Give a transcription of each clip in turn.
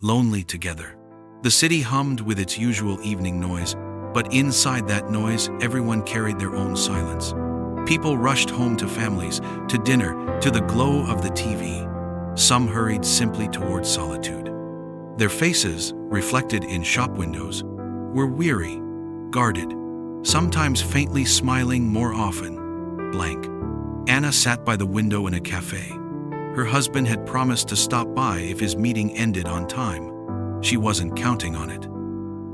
lonely together. The city hummed with its usual evening noise, but inside that noise, everyone carried their own silence. People rushed home to families, to dinner, to the glow of the TV. Some hurried simply towards solitude. Their faces, reflected in shop windows, were weary, guarded, sometimes faintly smiling, more often blank. Anna sat by the window in a cafe. Her husband had promised to stop by if his meeting ended on time. She wasn't counting on it.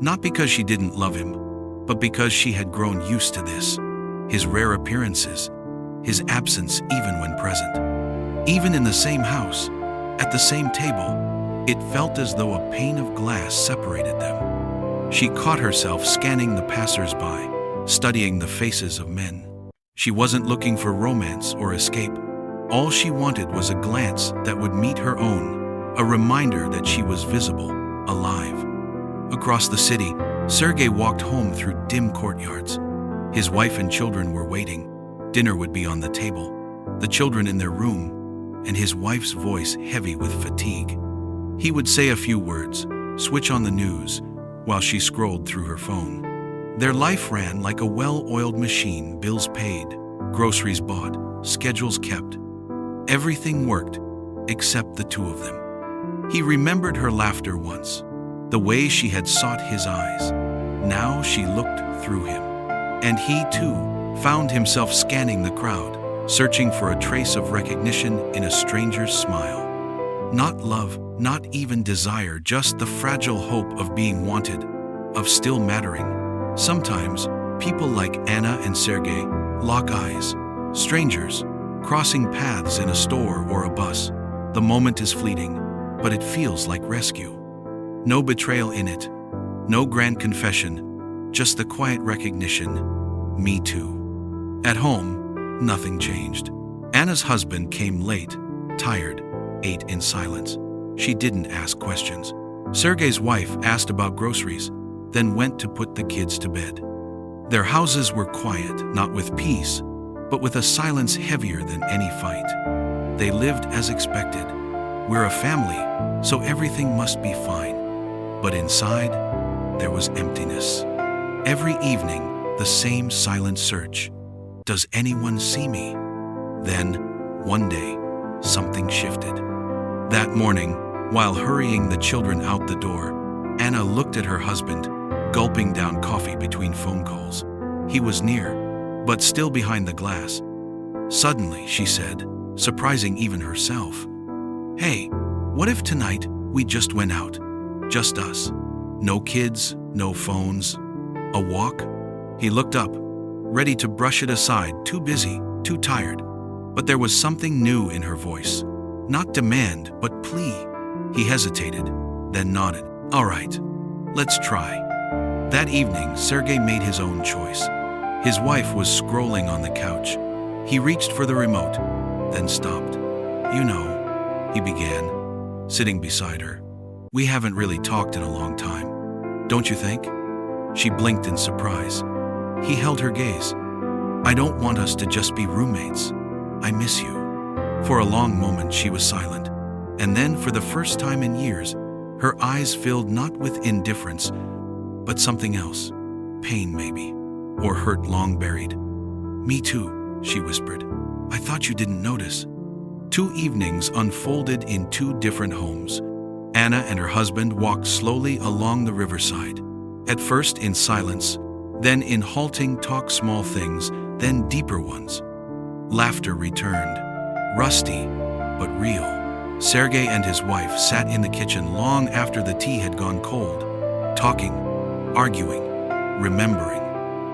Not because she didn't love him, but because she had grown used to this. His rare appearances, his absence even when present. Even in the same house, at the same table, it felt as though a pane of glass separated them. She caught herself scanning the passers-by, studying the faces of men. She wasn't looking for romance or escape. All she wanted was a glance that would meet her own, a reminder that she was visible, alive. Across the city, Sergei walked home through dim courtyards. His wife and children were waiting. Dinner would be on the table, the children in their room, and his wife's voice heavy with fatigue. He would say a few words, switch on the news, while she scrolled through her phone. Their life ran like a well-oiled machine, bills paid, groceries bought, schedules kept. Everything worked, except the two of them. He remembered her laughter once, the way she had sought his eyes. Now she looked through him. And he, too, found himself scanning the crowd, searching for a trace of recognition in a stranger's smile. Not love, not even desire, just the fragile hope of being wanted, of still mattering. Sometimes, people like Anna and Sergei lock eyes, strangers, crossing paths in a store or a bus. The moment is fleeting, but it feels like rescue. No betrayal in it, no grand confession, just the quiet recognition, me too. At home, nothing changed. Anna's husband came late, tired, ate in silence. She didn't ask questions. Sergei's wife asked about groceries, then went to put the kids to bed. Their houses were quiet, not with peace, but with a silence heavier than any fight. They lived as expected. We're a family, so everything must be fine. But inside, there was emptiness. Every evening, the same silent search. Does anyone see me? Then, one day, something shifted. That morning, while hurrying the children out the door, Anna looked at her husband, gulping down coffee between phone calls. He was near, but still behind the glass. Suddenly, she said, surprising even herself, "Hey, what if tonight we just went out? Just us. No kids, no phones. A walk?" He looked up, ready to brush it aside, too busy, too tired. But there was something new in her voice. Not demand, but plea. He hesitated, then nodded. "All right, let's try." That evening, Sergei made his own choice. His wife was scrolling on the couch. He reached for the remote, then stopped. "You know," he began, sitting beside her, "we haven't really talked in a long time. Don't you think?" She blinked in surprise. He held her gaze. "I don't want us to just be roommates. I miss you." For a long moment she was silent, and then for the first time in years, her eyes filled not with indifference, but something else. Pain maybe, or hurt long buried. "Me too," she whispered. "I thought you didn't notice." 2 evenings unfolded in 2 different homes. Anna and her husband walked slowly along the riverside, at first in silence, then in halting talk, small things, then deeper ones. Laughter returned, rusty, but real. Sergei and his wife sat in the kitchen long after the tea had gone cold, talking, arguing, remembering,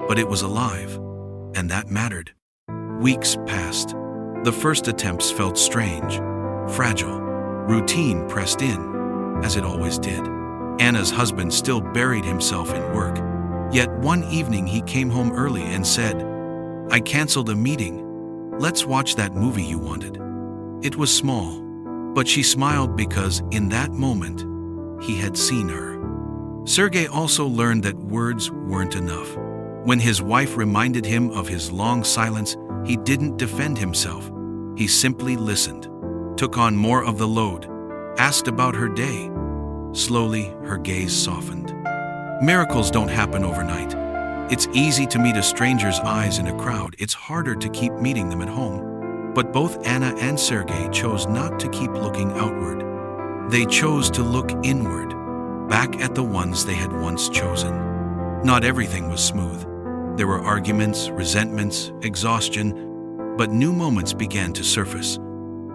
but it was alive, and that mattered. Weeks passed. The first attempts felt strange, fragile. Routine pressed in, as it always did. Anna's husband still buried himself in work. Yet one evening he came home early and said, "I canceled a meeting. Let's watch that movie you wanted." It was small, but she smiled because in that moment, he had seen her. Sergei also learned that words weren't enough. When his wife reminded him of his long silence, he didn't defend himself. He simply listened, took on more of the load, asked about her day. Slowly, her gaze softened. Miracles don't happen overnight. It's easy to meet a stranger's eyes in a crowd. It's harder to keep meeting them at home. But both Anna and Sergei chose not to keep looking outward. They chose to look inward, back at the ones they had once chosen. Not everything was smooth. There were arguments, resentments, exhaustion, but new moments began to surface.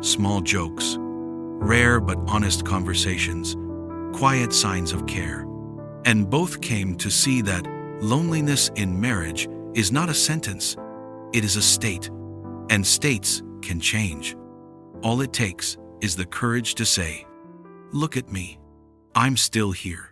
Small jokes, rare but honest conversations, quiet signs of care. And both came to see that loneliness in marriage is not a sentence, it is a state, and states can change. All it takes is the courage to say, "Look at me, I'm still here."